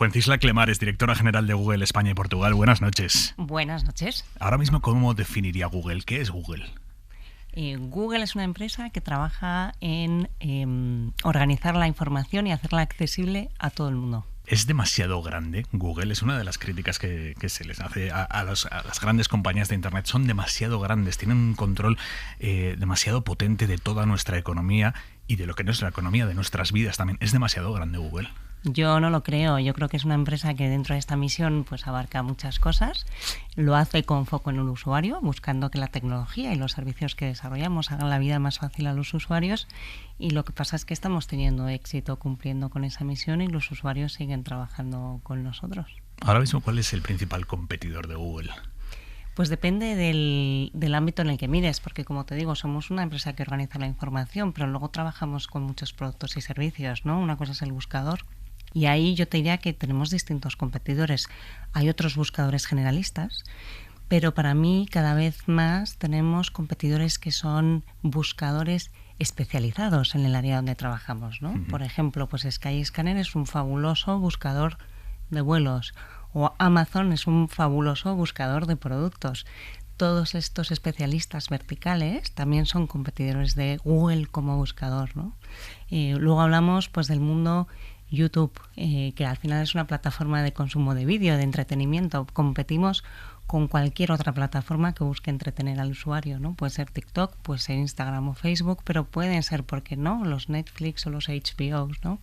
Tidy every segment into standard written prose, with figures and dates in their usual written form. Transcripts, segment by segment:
Fuencisla Clemares, directora general de Google España y Portugal. Buenas noches. Buenas noches. Ahora mismo, ¿cómo definiría Google? ¿Qué es Google? Google es una empresa que trabaja en organizar la información y hacerla accesible a todo el mundo. ¿Es demasiado grande Google? Es una de las críticas que se les hace a las grandes compañías de Internet. Son demasiado grandes, tienen un control demasiado potente de toda nuestra economía y de lo que no es la economía, de nuestras vidas también. ¿Es demasiado grande Google? Yo no lo creo. Yo creo que es una empresa que dentro de esta misión pues abarca muchas cosas. Lo hace con foco en el usuario, buscando que la tecnología y los servicios que desarrollamos hagan la vida más fácil a los usuarios. Y lo que pasa es que estamos teniendo éxito cumpliendo con esa misión y los usuarios siguen trabajando con nosotros. Ahora mismo, ¿cuál es el principal competidor de Google? Pues depende del ámbito en el que mires, porque como te digo, somos una empresa que organiza la información, pero luego trabajamos con muchos productos y servicios, ¿no? Una cosa es el buscador. Y ahí yo te diría que tenemos distintos competidores. Hay otros buscadores generalistas, pero para mí cada vez más tenemos competidores que son buscadores especializados en el área donde trabajamos, ¿no? Por ejemplo, pues Skyscanner es un fabuloso buscador de vuelos, o Amazon es un fabuloso buscador de productos. Todos estos especialistas verticales también son competidores de Google como buscador, ¿no? Luego hablamos pues del mundo YouTube, que al final es una plataforma de consumo de vídeo, de entretenimiento. Competimos con cualquier otra plataforma que busque entretener al usuario, ¿no? Puede ser TikTok, puede ser Instagram o Facebook, pero pueden ser, ¿por qué no?, los Netflix o los HBOs, ¿no?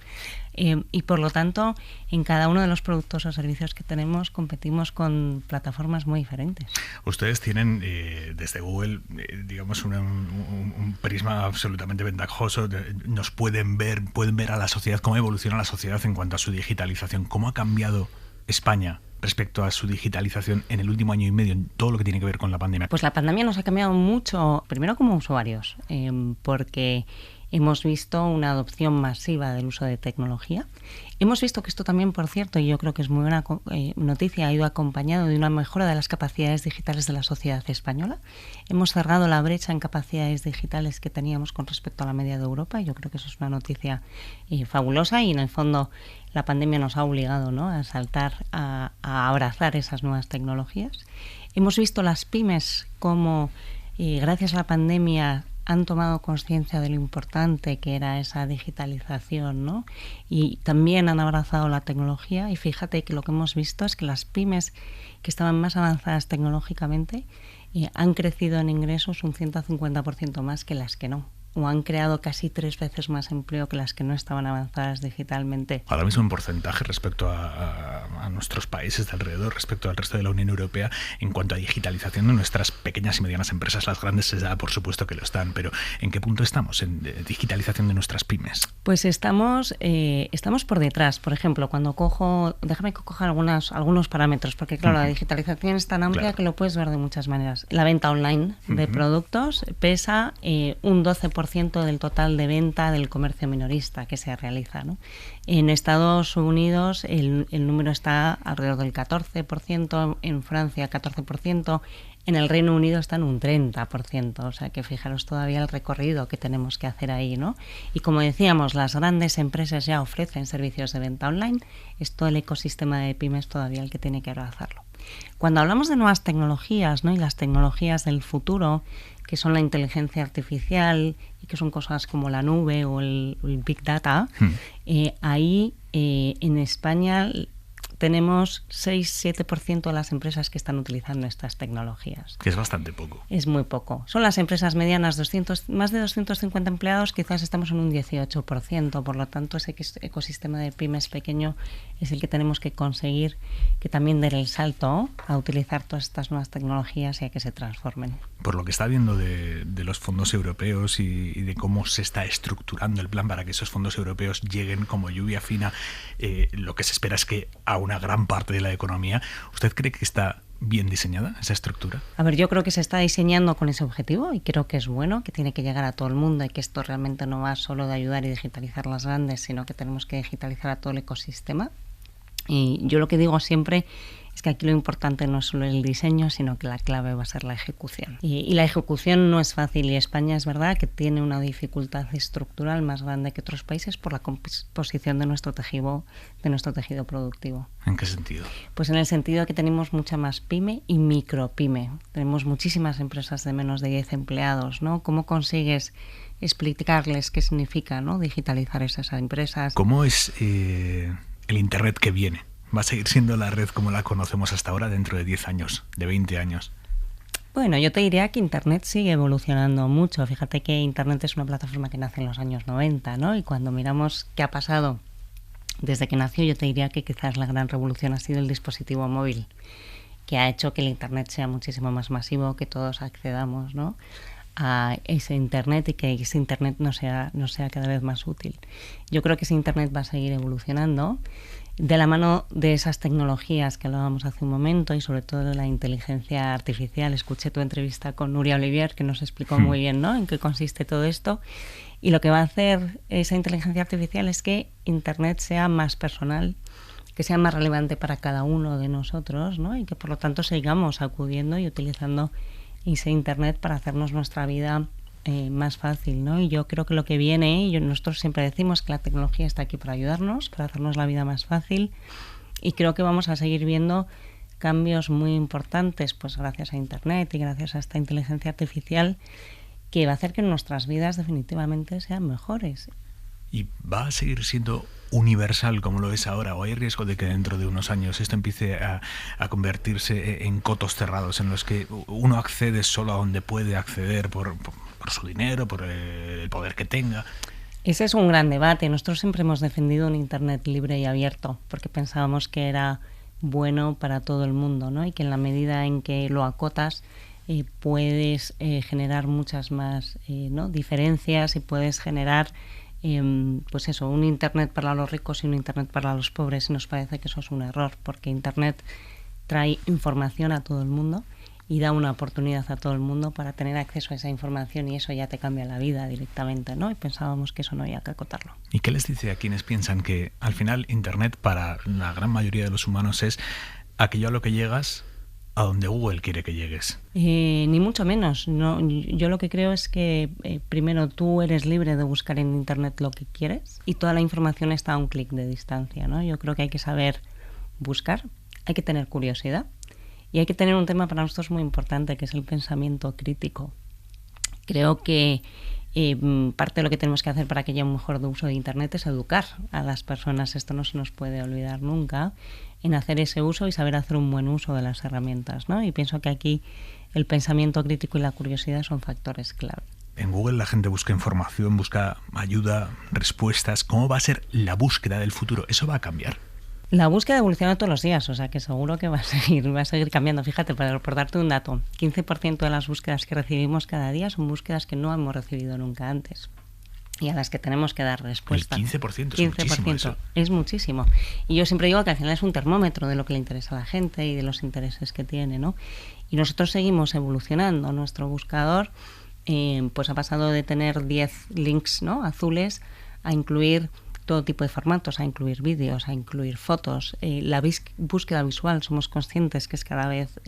Y por lo tanto, en cada uno de los productos o servicios que tenemos competimos con plataformas muy diferentes. Ustedes tienen desde Google, digamos, un prisma absolutamente ventajoso. Nos pueden ver a la sociedad, cómo evoluciona la sociedad en cuanto a su digitalización, cómo ha cambiado España respecto a su digitalización en el último año y medio, en todo lo que tiene que ver con la pandemia. Pues la pandemia nos ha cambiado mucho, primero como usuarios, porque hemos visto una adopción masiva del uso de tecnología. Hemos visto que esto también, por cierto, y yo creo que es muy buena noticia, ha ido acompañado de una mejora de las capacidades digitales de la sociedad española. Hemos cerrado la brecha en capacidades digitales que teníamos con respecto a la media de Europa, y yo creo que eso es una noticia fabulosa, y en el fondo la pandemia nos ha obligado, ¿no?, a saltar, a abrazar esas nuevas tecnologías. Hemos visto las pymes como, gracias a la pandemia, han tomado conciencia de lo importante que era esa digitalización, ¿no? Y también han abrazado la tecnología, y fíjate que lo que hemos visto es que las pymes que estaban más avanzadas tecnológicamente han crecido en ingresos un 150% más que las que no, o han creado casi 3 veces más empleo que las que no estaban avanzadas digitalmente. Ahora mismo en porcentaje respecto a nuestros países de alrededor, respecto al resto de la Unión Europea, en cuanto a digitalización de nuestras pequeñas y medianas empresas, las grandes se da por supuesto que lo están, pero ¿en qué punto estamos en digitalización de nuestras pymes? Pues estamos por detrás. Por ejemplo, cuando déjame que coja algunos parámetros, porque claro, la digitalización es tan amplia que lo puedes ver de muchas maneras. La venta online de productos pesa un 12% del total de venta del comercio minorista que se realiza, ¿no? En Estados Unidos el número está alrededor del 14%, en Francia 14%, en el Reino Unido está en un 30%, o sea que fijaros todavía el recorrido que tenemos que hacer ahí, ¿no? Y como decíamos, las grandes empresas ya ofrecen servicios de venta online, es todo el ecosistema de pymes todavía el que tiene que abrazarlo. Cuando hablamos de nuevas tecnologías, ¿no?, y las tecnologías del futuro, que son la inteligencia artificial y que son cosas como la nube o el Big Data, ahí en España tenemos 6-7% de las empresas que están utilizando estas tecnologías. Que es bastante poco. Es muy poco. Son las empresas medianas, más de 250 empleados, quizás estamos en un 18%. Por lo tanto, ese ecosistema de pymes pequeño es el que tenemos que conseguir que también dé el salto a utilizar todas estas nuevas tecnologías y a que se transformen. Por lo que está viendo de los fondos europeos y de cómo se está estructurando el plan para que esos fondos europeos lleguen como lluvia fina, lo que se espera es que a una gran parte de la economía, ¿usted cree que está bien diseñada esa estructura? A ver, yo creo que se está diseñando con ese objetivo y creo que es bueno, que tiene que llegar a todo el mundo y que esto realmente no va solo de ayudar y digitalizar las grandes, sino que tenemos que digitalizar a todo el ecosistema. Y yo lo que digo siempre es que aquí lo importante no es solo el diseño, sino que la clave va a ser la ejecución. Y la ejecución no es fácil, y España es verdad que tiene una dificultad estructural más grande que otros países por la composición de nuestro tejido productivo. ¿En qué sentido? Pues en el sentido de que tenemos mucha más pyme y micropyme. Tenemos muchísimas empresas de menos de 10 empleados, ¿no? ¿Cómo consigues explicarles qué significa, ¿no?, digitalizar esas empresas? ¿Cómo es el Internet que viene? ¿Va a seguir siendo la red como la conocemos hasta ahora dentro de 10 años, de 20 años? Bueno, yo te diría que Internet sigue evolucionando mucho. Fíjate que Internet es una plataforma que nace en los años 90, ¿no? Y cuando miramos qué ha pasado desde que nació, yo te diría que quizás la gran revolución ha sido el dispositivo móvil, que ha hecho que el Internet sea muchísimo más masivo, que todos accedamos, ¿no?, a ese Internet, y que ese Internet no sea cada vez más útil. Yo creo que ese Internet va a seguir evolucionando de la mano de esas tecnologías que hablábamos hace un momento, y sobre todo de la inteligencia artificial. Escuché tu entrevista con Nuria Olivier, que nos explicó muy bien, ¿no?, en qué consiste todo esto. Y lo que va a hacer esa inteligencia artificial es que Internet sea más personal, que sea más relevante para cada uno de nosotros, ¿no?, y que por lo tanto sigamos acudiendo y utilizando ese Internet para hacernos nuestra vida más fácil, ¿no? Y yo creo que lo que viene, y nosotros siempre decimos que la tecnología está aquí para ayudarnos, para hacernos la vida más fácil, y creo que vamos a seguir viendo cambios muy importantes, pues gracias a Internet y gracias a esta inteligencia artificial, que va a hacer que nuestras vidas definitivamente sean mejores. ¿Y va a seguir siendo universal como lo es ahora, o hay riesgo de que dentro de unos años esto empiece a convertirse en cotos cerrados en los que uno accede solo a donde puede acceder por su dinero, por el poder que tenga? Ese es un gran debate. Nosotros siempre hemos defendido un Internet libre y abierto, porque pensábamos que era bueno para todo el mundo, ¿no? Y que en la medida en que lo acotas, puedes generar muchas más ¿no?, diferencias, y puedes generar pues eso, un Internet para los ricos y un Internet para los pobres. Y nos parece que eso es un error, porque Internet trae información a todo el mundo y da una oportunidad a todo el mundo para tener acceso a esa información, y eso ya te cambia la vida directamente, ¿no? Y pensábamos que eso no había que acotarlo. ¿Y qué les dice a quienes piensan que al final Internet para la gran mayoría de los humanos es aquello a lo que llegas a donde Google quiere que llegues? Ni mucho menos. No, yo lo que creo es que primero tú eres libre de buscar en Internet lo que quieres, y toda la información está a un clic de distancia, ¿no? Yo creo que hay que saber buscar, hay que tener curiosidad, y hay que tener un tema para nosotros muy importante, que es el pensamiento crítico. Creo que parte de lo que tenemos que hacer para que haya un mejor uso de Internet es educar a las personas. Esto no se nos puede olvidar nunca, en hacer ese uso y saber hacer un buen uso de las herramientas, ¿no? Y pienso que aquí el pensamiento crítico y la curiosidad son factores clave. En Google la gente busca información, busca ayuda, respuestas. ¿Cómo va a ser la búsqueda del futuro? ¿Eso va a cambiar? La búsqueda evoluciona todos los días, o sea que seguro que va a seguir cambiando. Fíjate, por darte un dato, 15% de las búsquedas que recibimos cada día son búsquedas que no hemos recibido nunca antes, y a las que tenemos que dar respuesta. El 15% es muchísimo eso. Es muchísimo. Y yo siempre digo que al final es un termómetro de lo que le interesa a la gente y de los intereses que tiene, ¿no? Y nosotros seguimos evolucionando. Nuestro buscador pues ha pasado de tener 10 links, ¿no?, azules, a incluir todo tipo de formatos, a incluir vídeos, a incluir fotos. La búsqueda visual somos conscientes que es cada vez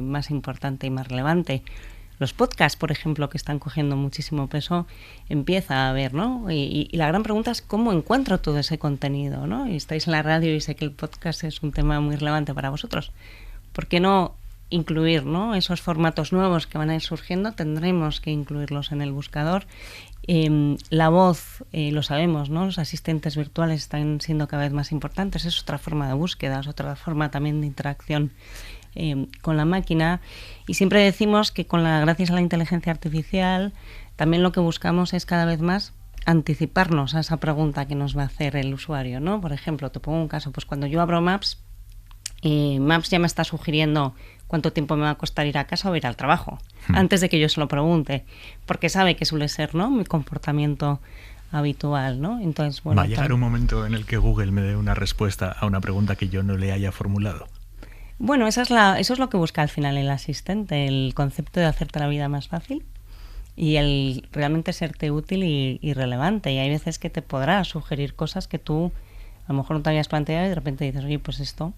más importante y más relevante. Los podcasts, por ejemplo, que están cogiendo muchísimo peso, empieza a haber, ¿no? Y la gran pregunta es cómo encuentro todo ese contenido, ¿no? Y estáis en la radio y sé que el podcast es un tema muy relevante para vosotros. ¿Por qué no incluir, ¿no?, esos formatos nuevos que van a ir surgiendo? Tendremos que incluirlos en el buscador. La voz, lo sabemos, ¿no? Los asistentes virtuales están siendo cada vez más importantes. Es otra forma de búsqueda, es otra forma también de interacción con la máquina. Y siempre decimos que gracias a la inteligencia artificial también lo que buscamos es cada vez más anticiparnos a esa pregunta que nos va a hacer el usuario, ¿no? Por ejemplo, te pongo un caso, pues cuando yo abro Maps, Maps ya me está sugiriendo cuánto tiempo me va a costar ir a casa o ir al trabajo, antes de que yo se lo pregunte, porque sabe que suele ser, ¿no?, mi comportamiento habitual, ¿no? Entonces, bueno, ¿va a llegar un momento en el que Google me dé una respuesta a una pregunta que yo no le haya formulado? Bueno, eso es lo que busca al final el asistente, el concepto de hacerte la vida más fácil y el realmente serte útil y relevante. Y hay veces que te podrá sugerir cosas que tú a lo mejor no te habías planteado y de repente dices, oye, pues esto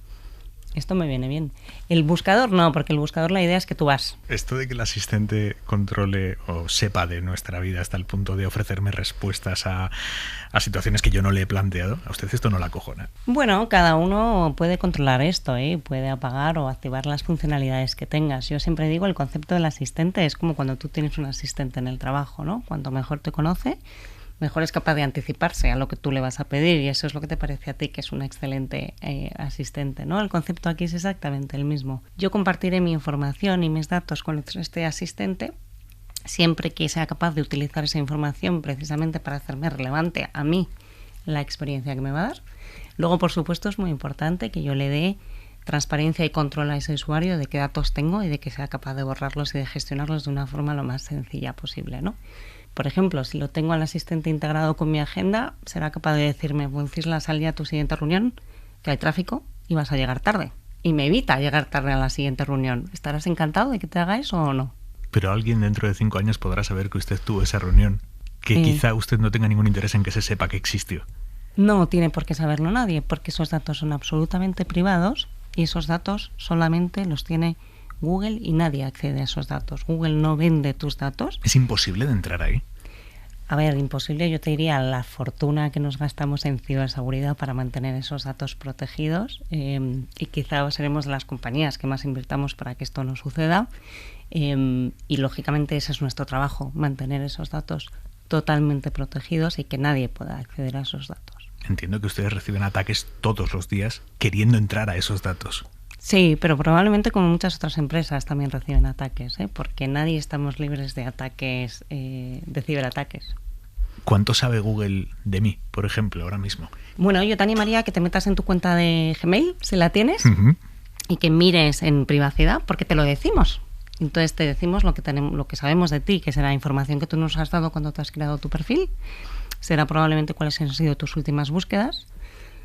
Esto me viene bien. El buscador no, porque el buscador la idea es que tú vas. Esto de que el asistente controle o sepa de nuestra vida hasta el punto de ofrecerme respuestas a situaciones que yo no le he planteado, a usted esto no la acojona. Bueno, cada uno puede controlar esto, ¿eh? Puede apagar o activar las funcionalidades que tengas. Yo siempre digo, el concepto del asistente es como cuando tú tienes un asistente en el trabajo, ¿no? Cuanto mejor te conoce, mejor es capaz de anticiparse a lo que tú le vas a pedir, y eso es lo que te parece a ti que es un excelente asistente, ¿no? El concepto aquí es exactamente el mismo. Yo compartiré mi información y mis datos con este asistente siempre que sea capaz de utilizar esa información precisamente para hacerme relevante a mí la experiencia que me va a dar. Luego, por supuesto, es muy importante que yo le dé transparencia y control a ese usuario de qué datos tengo y de que sea capaz de borrarlos y de gestionarlos de una forma lo más sencilla posible, ¿no? Por ejemplo, si lo tengo al asistente integrado con mi agenda, será capaz de decirme, Cisla, sal ya a tu siguiente reunión, que hay tráfico y vas a llegar tarde. Y me evita llegar tarde a la siguiente reunión. ¿Estarás encantado de que te haga eso o no? Pero alguien dentro de 5 años podrá saber que usted tuvo esa reunión, que quizá usted no tenga ningún interés en que se sepa que existió. No tiene por qué saberlo nadie, porque esos datos son absolutamente privados y esos datos solamente los tiene Google y nadie accede a esos datos. Google no vende tus datos. ¿Es imposible de entrar ahí? A ver, imposible, yo te diría la fortuna que nos gastamos en ciberseguridad para mantener esos datos protegidos, y quizá seremos de las compañías que más invirtamos para que esto no suceda, y lógicamente ese es nuestro trabajo, mantener esos datos totalmente protegidos y que nadie pueda acceder a esos datos. Entiendo que ustedes reciben ataques todos los días queriendo entrar a esos datos. Sí, pero probablemente como muchas otras empresas también reciben ataques, porque nadie estamos libres de ataques, de ciberataques. ¿Cuánto sabe Google de mí, por ejemplo, ahora mismo? Bueno, yo te animaría a que te metas en tu cuenta de Gmail, si la tienes, y que mires en privacidad, porque te lo decimos. Entonces te decimos lo que sabemos de ti, que será información que tú nos has dado cuando te has creado tu perfil, será probablemente cuáles han sido tus últimas búsquedas.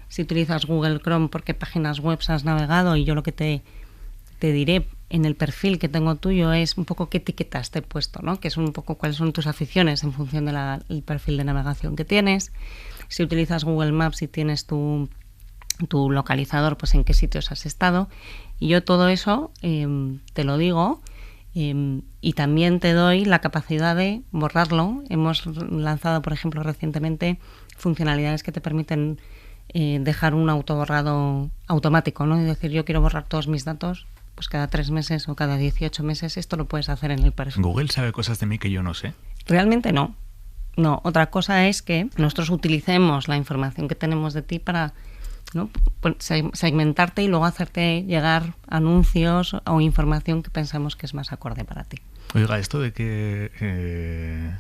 Si utilizas Google Chrome, por qué páginas web has navegado, y yo lo que te diré en el perfil que tengo tuyo es un poco qué etiquetas te he puesto, ¿no? Que es un poco cuáles son tus aficiones en función del perfil de navegación que tienes. Si utilizas Google Maps y tienes tu localizador, pues en qué sitios has estado. Y yo todo eso te lo digo, y también te doy la capacidad de borrarlo. Hemos lanzado, por ejemplo, recientemente funcionalidades que te permiten dejar un autoborrado automático, ¿no? Es decir, yo quiero borrar todos mis datos, pues cada 3 meses o cada 18 meses, esto lo puedes hacer en el perfil. ¿Google sabe cosas de mí que yo no sé? Realmente no. No, otra cosa es que nosotros utilicemos la información que tenemos de ti para, ¿no?, segmentarte y luego hacerte llegar anuncios o información que pensamos que es más acorde para ti. Oiga, esto de que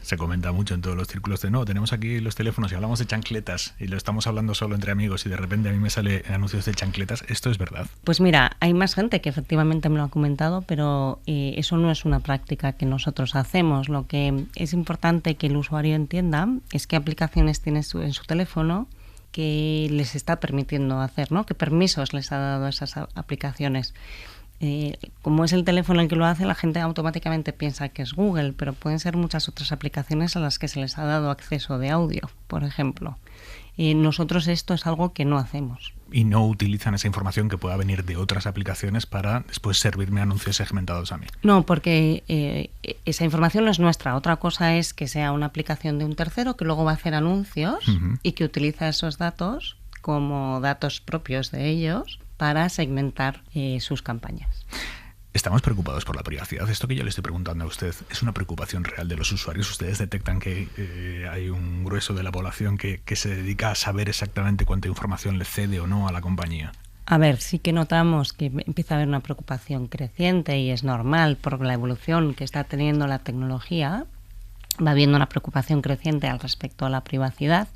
se comenta mucho en todos los círculos de no, tenemos aquí los teléfonos y hablamos de chancletas y lo estamos hablando solo entre amigos y de repente a mí me sale anuncios de chancletas, ¿esto es verdad? Pues mira, hay más gente que efectivamente me lo ha comentado, pero eso no es una práctica que nosotros hacemos. Lo que es importante que el usuario entienda es qué aplicaciones tiene en su teléfono que les está permitiendo hacer, ¿no? ¿Qué permisos les ha dado a esas aplicaciones? Como es el teléfono el que lo hace, la gente automáticamente piensa que es Google, pero pueden ser muchas otras aplicaciones a las que se les ha dado acceso de audio, por ejemplo. Nosotros esto es algo que no hacemos. Y no utilizan esa información que pueda venir de otras aplicaciones para después servirme anuncios segmentados a mí. No, porque esa información no es nuestra. Otra cosa es que sea una aplicación de un tercero que luego va a hacer anuncios y que utiliza esos datos como datos propios de ellos para segmentar sus campañas. Estamos preocupados por la privacidad. Esto que yo le estoy preguntando a usted es una preocupación real de los usuarios. ¿Ustedes detectan que hay un grueso de la población que se dedica a saber exactamente cuánta información le cede o no a la compañía? A ver, sí que notamos que empieza a haber una preocupación creciente y es normal por la evolución que está teniendo la tecnología. Va habiendo una preocupación creciente al respecto a la privacidad,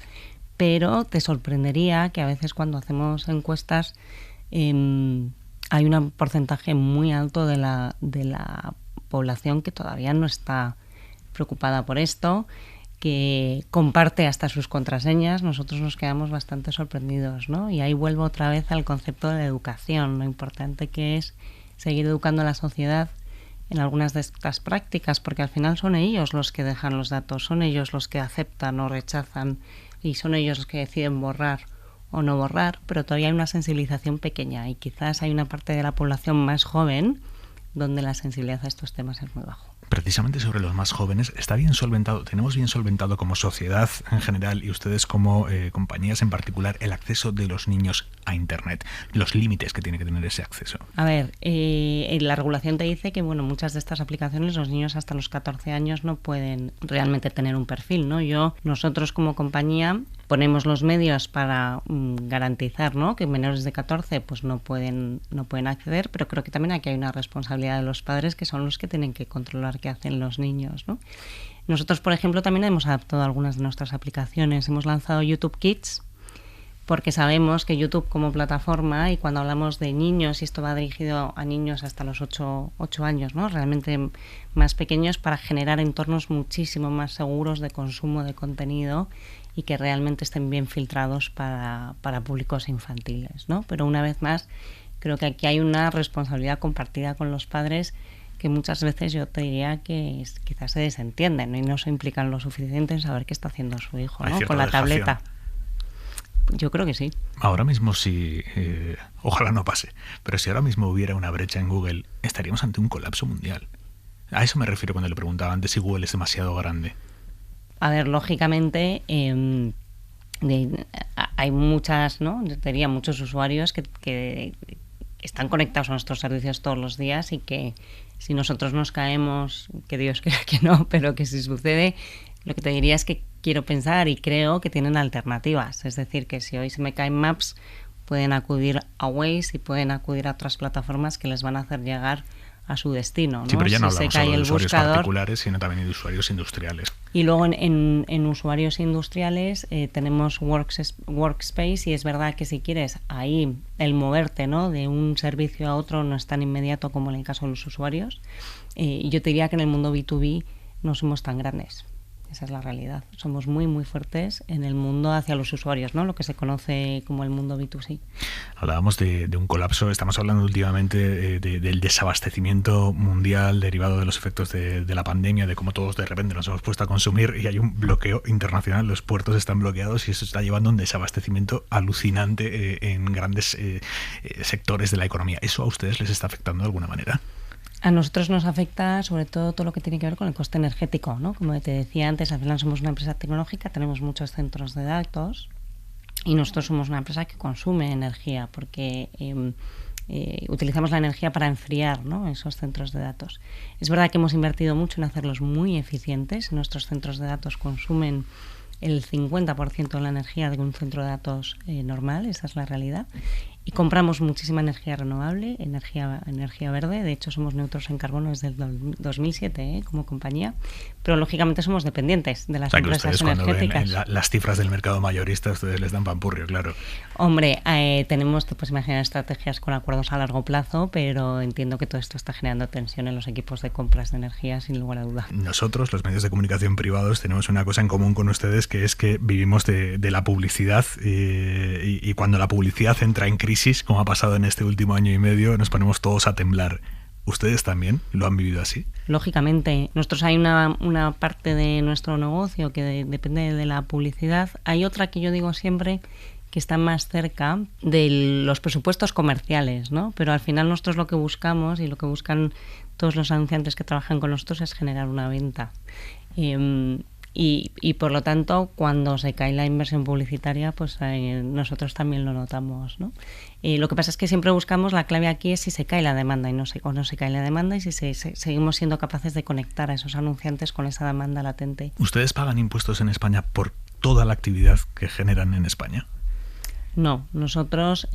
pero te sorprendería que a veces cuando hacemos encuestas hay un porcentaje muy alto de la población que todavía no está preocupada por esto, que comparte hasta sus contraseñas. Nosotros nos quedamos bastante sorprendidos, ¿no? Y ahí vuelvo otra vez al concepto de la educación, lo importante que es seguir educando a la sociedad en algunas de estas prácticas, porque al final son ellos los que dejan los datos, son ellos los que aceptan o rechazan y son ellos los que deciden borrar o no borrar, pero todavía hay una sensibilización pequeña y quizás hay una parte de la población más joven donde la sensibilidad a estos temas es muy bajo. Precisamente sobre los más jóvenes, ¿está bien solventado, tenemos bien solventado como sociedad en general y ustedes como compañías en particular el acceso de los niños a Internet, los límites que tiene que tener ese acceso? A ver, la regulación te dice que bueno, muchas de estas aplicaciones los niños hasta los 14 años no pueden realmente tener un perfil, ¿no? Nosotros como compañía ponemos los medios para garantizar, ¿no?, que menores de 14 pues no pueden acceder, pero creo que también aquí hay una responsabilidad de los padres que son los que tienen que controlar qué hacen los niños, ¿no? Nosotros, por ejemplo, también hemos adaptado algunas de nuestras aplicaciones. Hemos lanzado YouTube Kids porque sabemos que YouTube como plataforma, y cuando hablamos de niños, y esto va dirigido a niños hasta los 8 años, ¿no?, realmente más pequeños, para generar entornos muchísimo más seguros de consumo de contenido y que realmente estén bien filtrados para públicos infantiles, ¿no? Pero una vez más, creo que aquí hay una responsabilidad compartida con los padres que muchas veces yo te diría que quizás se desentienden, ¿no?, y no se implican lo suficiente en saber qué está haciendo su hijo, ¿no?, con la tableta. Yo creo que sí. Ahora mismo sí, ojalá no pase, pero si ahora mismo hubiera una brecha en Google, estaríamos ante un colapso mundial. A eso me refiero cuando le preguntaba antes si Google es demasiado grande. A ver, lógicamente hay muchas, ¿no?, yo diría muchos usuarios que están conectados a nuestros servicios todos los días y que si nosotros nos caemos, que Dios quiera que no, pero que si sucede, lo que te diría es que quiero pensar y creo que tienen alternativas. Es decir, que si hoy se me caen Maps, pueden acudir a Waze y pueden acudir a otras plataformas que les van a hacer llegar a su destino, ¿no? Sí, pero ya no si hablamos solo de usuarios particulares, sino también de usuarios industriales. Y luego en usuarios industriales tenemos Workspace, y es verdad que si quieres ahí el moverte, ¿no?, de un servicio a otro no es tan inmediato como en el caso de los usuarios. Y yo te diría que en el mundo B2B no somos tan grandes. Esa es la realidad. Somos muy, muy fuertes en el mundo hacia los usuarios, ¿no?, lo que se conoce como el mundo B2C. Hablábamos de un colapso. Estamos hablando últimamente del desabastecimiento mundial derivado de los efectos de la pandemia, de cómo todos de repente nos hemos puesto a consumir y hay un bloqueo internacional. Los puertos están bloqueados y eso está llevando a un desabastecimiento alucinante en grandes sectores de la economía. ¿Eso a ustedes les está afectando de alguna manera? A nosotros nos afecta sobre todo lo que tiene que ver con el coste energético, ¿no? Como te decía antes, al final somos una empresa tecnológica, tenemos muchos centros de datos y nosotros somos una empresa que consume energía porque utilizamos la energía para enfriar, ¿no?, esos centros de datos. Es verdad que hemos invertido mucho en hacerlos muy eficientes. Nuestros centros de datos consumen el 50% de la energía de un centro de datos normal, esa es la realidad. Y compramos muchísima energía renovable, energía verde. De hecho, somos neutros en carbono desde el 2007 como compañía. Pero, lógicamente, somos dependientes de las empresas energéticas. Cuando ven las cifras del mercado mayorista, ustedes les dan pampurrio, claro. Hombre, tenemos, te puedes imaginar, estrategias con acuerdos a largo plazo, pero entiendo que todo esto está generando tensión en los equipos de compras de energía, sin lugar a duda. Nosotros, los medios de comunicación privados, tenemos una cosa en común con ustedes, que es que vivimos de la publicidad y cuando la publicidad entra en crisis, como ha pasado en este último año y medio, nos ponemos todos a temblar. ¿Ustedes también lo han vivido así? Lógicamente. Nosotros hay una parte de nuestro negocio que depende de la publicidad. Hay otra que yo digo siempre que está más cerca de los presupuestos comerciales, ¿no? Pero al final nosotros lo que buscamos y lo que buscan todos los anunciantes que trabajan con nosotros es generar una venta. Y por lo tanto, cuando se cae la inversión publicitaria, pues nosotros también lo notamos, ¿no? Lo que pasa es que siempre buscamos, la clave aquí es si se cae la demanda no se cae la demanda y si seguimos siendo capaces de conectar a esos anunciantes con esa demanda latente. ¿Ustedes pagan impuestos en España por toda la actividad que generan en España? No, nosotros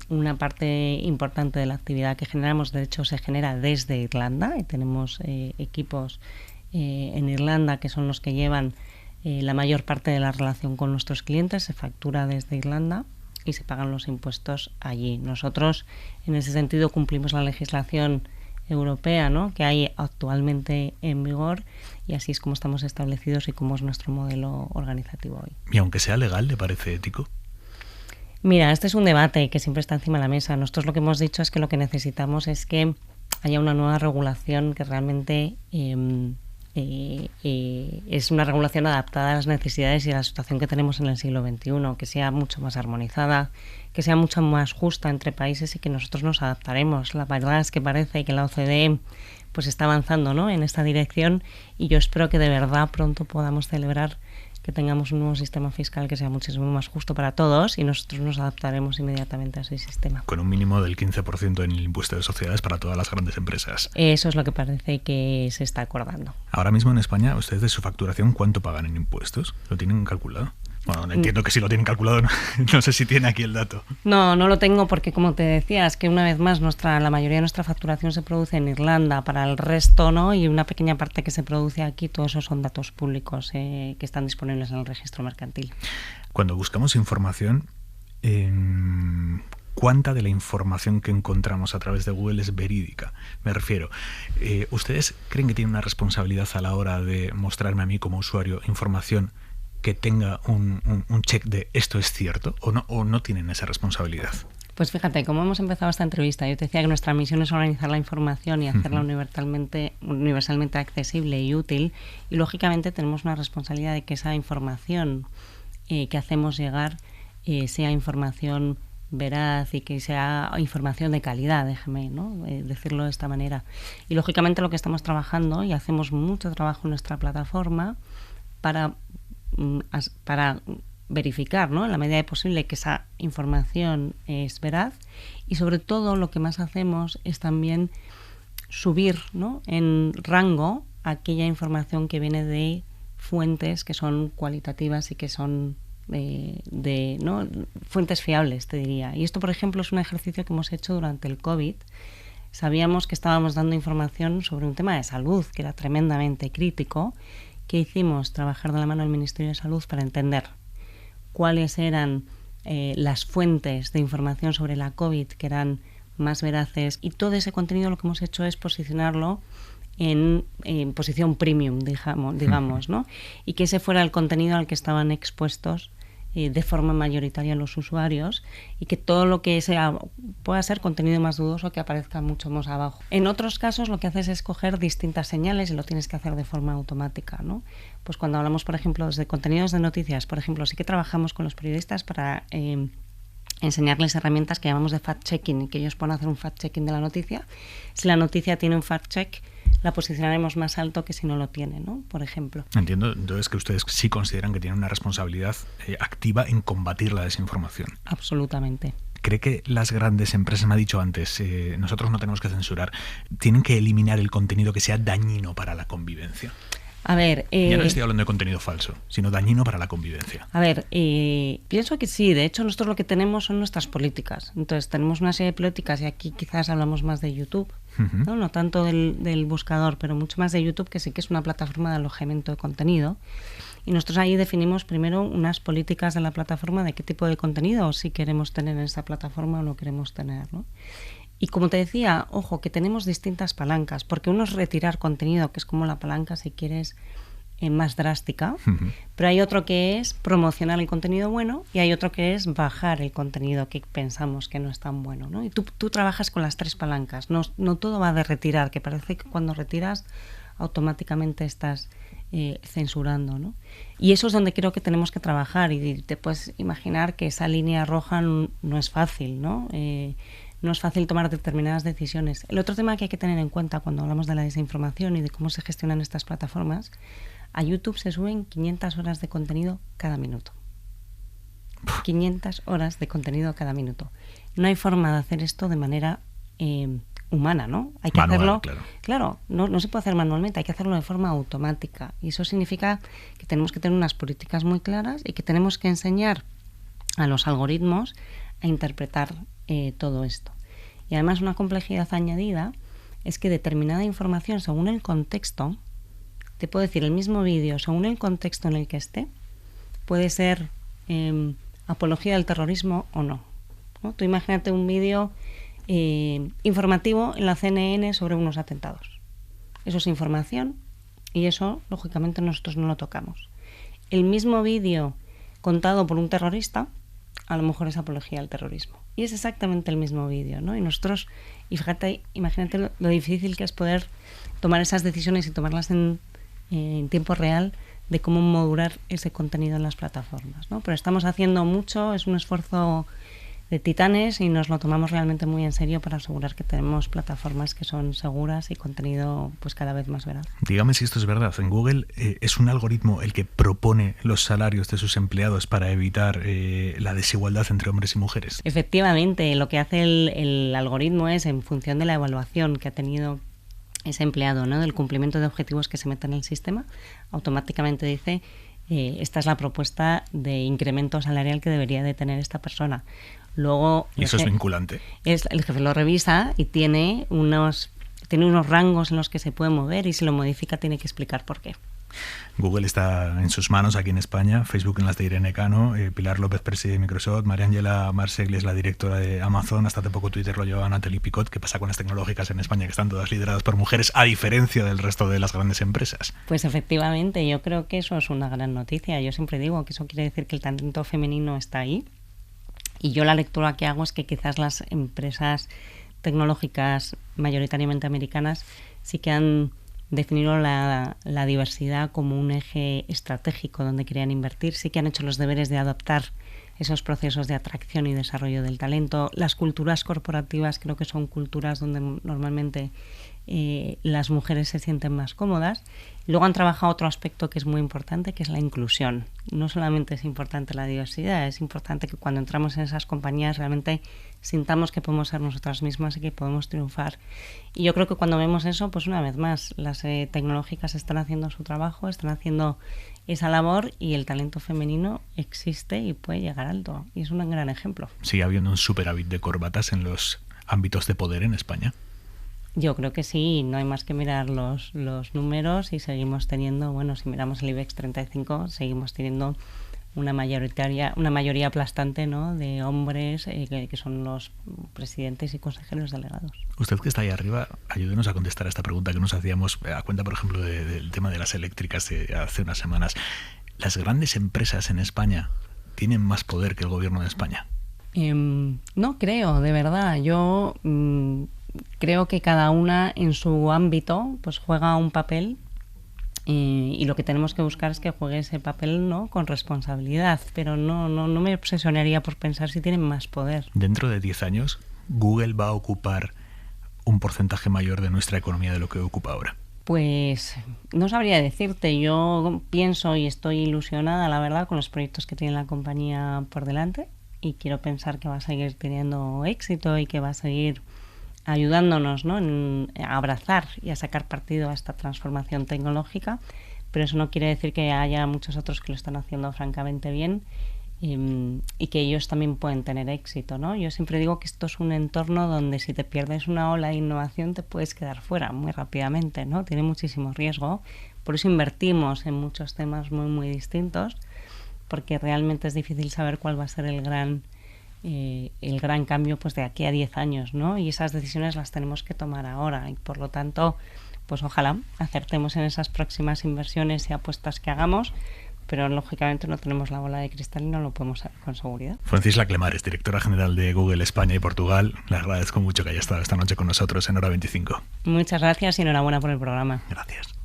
una parte importante de la actividad que generamos, de hecho, se genera desde Irlanda y tenemos equipos en Irlanda que son los que llevan la mayor parte de la relación con nuestros clientes. Se factura desde Irlanda y se pagan los impuestos allí. Nosotros, en ese sentido, cumplimos la legislación europea, ¿no?, que hay actualmente en vigor, y así es como estamos establecidos y como es nuestro modelo organizativo hoy. ¿Y aunque sea legal, le parece ético? Mira, este es un debate que siempre está encima de la mesa. Nosotros lo que hemos dicho es que lo que necesitamos es que haya una nueva regulación que realmente es una regulación adaptada a las necesidades y a la situación que tenemos en el siglo XXI, que sea mucho más armonizada, que sea mucho más justa entre países y que nosotros nos adaptaremos. La verdad es que parece que la OCDE pues está avanzando, ¿no?, en esta dirección, y yo espero que de verdad pronto podamos celebrar que tengamos un nuevo sistema fiscal que sea muchísimo más justo para todos, y nosotros nos adaptaremos inmediatamente a ese sistema. Con un mínimo del 15% en el impuesto de sociedades para todas las grandes empresas. Eso es lo que parece que se está acordando. Ahora mismo en España, ustedes de su facturación, ¿cuánto pagan en impuestos? ¿Lo tienen calculado? Bueno, entiendo que sí lo tienen calculado, no sé si tiene aquí el dato. No lo tengo porque, como te decía, es que una vez más la mayoría de nuestra facturación se produce en Irlanda, para el resto no, y una pequeña parte que se produce aquí, todos esos son datos públicos que están disponibles en el registro mercantil. Cuando buscamos información, ¿cuánta de la información que encontramos a través de Google es verídica? Me refiero, ¿ustedes creen que tienen una responsabilidad a la hora de mostrarme a mí como usuario información que tenga un check de esto es cierto, o no tienen esa responsabilidad? Pues fíjate, como hemos empezado esta entrevista, yo te decía que nuestra misión es organizar la información y hacerla universalmente accesible y útil, y lógicamente tenemos una responsabilidad de que esa información que hacemos llegar sea información veraz y que sea información de calidad, déjeme, ¿no?, decirlo de esta manera. Y lógicamente lo que estamos trabajando, y hacemos mucho trabajo en nuestra plataforma para verificar, ¿no?, en la medida de posible, que esa información es veraz, y sobre todo lo que más hacemos es también subir, ¿no?, en rango aquella información que viene de fuentes que son cualitativas y que son ¿no?, fuentes fiables, te diría. Y esto, por ejemplo, es un ejercicio que hemos hecho durante el COVID. Sabíamos que estábamos dando información sobre un tema de salud que era tremendamente crítico. ¿Qué hicimos? Trabajar de la mano del Ministerio de Salud para entender cuáles eran las fuentes de información sobre la COVID que eran más veraces, y todo ese contenido lo que hemos hecho es posicionarlo en posición premium, digamos, ¿no? Y que ese fuera el contenido al que estaban expuestos de forma mayoritaria los usuarios, y que todo lo que pueda ser contenido más dudoso que aparezca mucho más abajo. En otros casos lo que haces es coger distintas señales y lo tienes que hacer de forma automática, ¿no? Pues cuando hablamos, por ejemplo, de contenidos de noticias, por ejemplo, sí que trabajamos con los periodistas para enseñarles herramientas que llamamos de fact-checking, y que ellos puedan hacer un fact-checking de la noticia. Si la noticia tiene un fact-check, la posicionaremos más alto que si no lo tiene, ¿no?, por ejemplo. Entiendo entonces que ustedes sí consideran que tienen una responsabilidad activa en combatir la desinformación. Absolutamente. ¿Cree que las grandes empresas, me ha dicho antes, nosotros no tenemos que censurar, tienen que eliminar el contenido que sea dañino para la convivencia? A ver, ya no estoy hablando de contenido falso, sino dañino para la convivencia. A ver, pienso que sí. De hecho, nosotros lo que tenemos son nuestras políticas. Entonces, tenemos una serie de políticas, y aquí quizás hablamos más de YouTube, no tanto del buscador, pero mucho más de YouTube, que sí que es una plataforma de alojamiento de contenido. Y nosotros ahí definimos primero unas políticas de la plataforma de qué tipo de contenido sí queremos tener en esa plataforma o no queremos tener, ¿no? Y como te decía, ojo, que tenemos distintas palancas, porque uno es retirar contenido, que es como la palanca, si quieres, más drástica, pero hay otro que es promocionar el contenido bueno, y hay otro que es bajar el contenido que pensamos que no es tan bueno, ¿no? Y tú trabajas con las tres palancas, no todo va de retirar, que parece que cuando retiras automáticamente estás censurando, ¿no? Y eso es donde creo que tenemos que trabajar, y te puedes imaginar que esa línea roja no es fácil, ¿no? No es fácil tomar determinadas decisiones. El otro tema que hay que tener en cuenta cuando hablamos de la desinformación y de cómo se gestionan estas plataformas, a YouTube se suben 500 horas de contenido cada minuto. 500 horas de contenido cada minuto. No hay forma de hacer esto de manera humana, ¿no? Hay que hacerlo, claro, no se puede hacer manualmente, hay que hacerlo de forma automática. Y eso significa que tenemos que tener unas políticas muy claras y que tenemos que enseñar a los algoritmos a interpretar todo esto. Y además, una complejidad añadida es que determinada información, según el contexto, te puedo decir, el mismo vídeo, según el contexto en el que esté, puede ser apología del terrorismo o no, ¿no? Tú imagínate un vídeo informativo en la CNN sobre unos atentados. Eso es información, y eso, lógicamente, nosotros no lo tocamos. El mismo vídeo contado por un terrorista, a lo mejor es apología al terrorismo. Y es exactamente el mismo vídeo, ¿no? Y nosotros, y fíjate, imagínate lo difícil que es poder tomar esas decisiones y tomarlas en en tiempo real de cómo modular ese contenido en las plataformas, ¿no? Pero estamos haciendo mucho, es un esfuerzo de titanes y nos lo tomamos realmente muy en serio para asegurar que tenemos plataformas que son seguras y contenido pues cada vez más veraz. Dígame si esto es verdad. En Google es un algoritmo el que propone los salarios de sus empleados para evitar la desigualdad entre hombres y mujeres. Efectivamente, lo que hace el algoritmo es, en función de la evaluación que ha tenido ese empleado, ¿no?, del cumplimiento de objetivos que se meta en el sistema, automáticamente dice esta es la propuesta de incremento salarial que debería de tener esta persona. Luego, y eso es vinculante. El jefe lo revisa y tiene unos rangos en los que se puede mover, y si lo modifica tiene que explicar por qué. Google está en sus manos aquí en España, Facebook en las de Irene Cano, Pilar López preside Microsoft, María Ángela Marsegli es la directora de Amazon, hasta hace poco Twitter lo llevaba Natalie Picot. ¿Qué pasa con las tecnológicas en España, que están todas lideradas por mujeres, a diferencia del resto de las grandes empresas? Pues efectivamente, yo creo que eso es una gran noticia. Yo siempre digo que eso quiere decir que el talento femenino está ahí, y yo la lectura que hago es que quizás las empresas tecnológicas mayoritariamente americanas sí que han definido la diversidad como un eje estratégico donde querían invertir, sí que han hecho los deberes de adoptar esos procesos de atracción y desarrollo del talento. Las culturas corporativas creo que son culturas donde normalmente las mujeres se sienten más cómodas. Luego han trabajado otro aspecto que es muy importante, que es la inclusión. No solamente es importante la diversidad, es importante que cuando entramos en esas compañías realmente sintamos que podemos ser nosotras mismas y que podemos triunfar. Y yo creo que cuando vemos eso, pues una vez más, las tecnológicas están haciendo su trabajo, están haciendo esa labor, y el talento femenino existe y puede llegar alto. Y es un gran ejemplo. ¿Sigue habiendo un superávit de corbatas en los ámbitos de poder en España? Yo creo que sí, no hay más que mirar los números y seguimos teniendo, bueno, si miramos el IBEX 35, seguimos teniendo una mayoría aplastante, ¿no?, de hombres que son los presidentes y consejeros delegados. Usted, que está ahí arriba, ayúdenos a contestar a esta pregunta que nos hacíamos a cuenta, por ejemplo, del tema de las eléctricas de hace unas semanas. ¿Las grandes empresas en España tienen más poder que el gobierno de España? No creo, de verdad. Yo creo que cada una en su ámbito pues juega un papel, y lo que tenemos que buscar es que juegue ese papel, ¿no?, con responsabilidad, pero no me obsesionaría por pensar si tienen más poder. Dentro de 10 años, ¿Google va a ocupar un porcentaje mayor de nuestra economía de lo que ocupa ahora? Pues no sabría decirte. Yo pienso y estoy ilusionada, la verdad, con los proyectos que tiene la compañía por delante, y quiero pensar que va a seguir teniendo éxito y que va a seguir ayudándonos, ¿no?, a abrazar y a sacar partido a esta transformación tecnológica, pero eso no quiere decir que haya muchos otros que lo están haciendo francamente bien, y que ellos también pueden tener éxito, ¿no? Yo siempre digo que esto es un entorno donde si te pierdes una ola de innovación te puedes quedar fuera muy rápidamente, ¿no? Tiene muchísimo riesgo, por eso invertimos en muchos temas muy, muy distintos, porque realmente es difícil saber cuál va a ser el gran cambio pues de aquí a 10 años, ¿no? Y esas decisiones las tenemos que tomar ahora, y por lo tanto, pues ojalá acertemos en esas próximas inversiones y apuestas que hagamos, pero lógicamente no tenemos la bola de cristal y no lo podemos saber con seguridad. Francisca Clemares, directora general de Google España y Portugal, le agradezco mucho que haya estado esta noche con nosotros en Hora 25. Muchas gracias y enhorabuena por el programa. Gracias.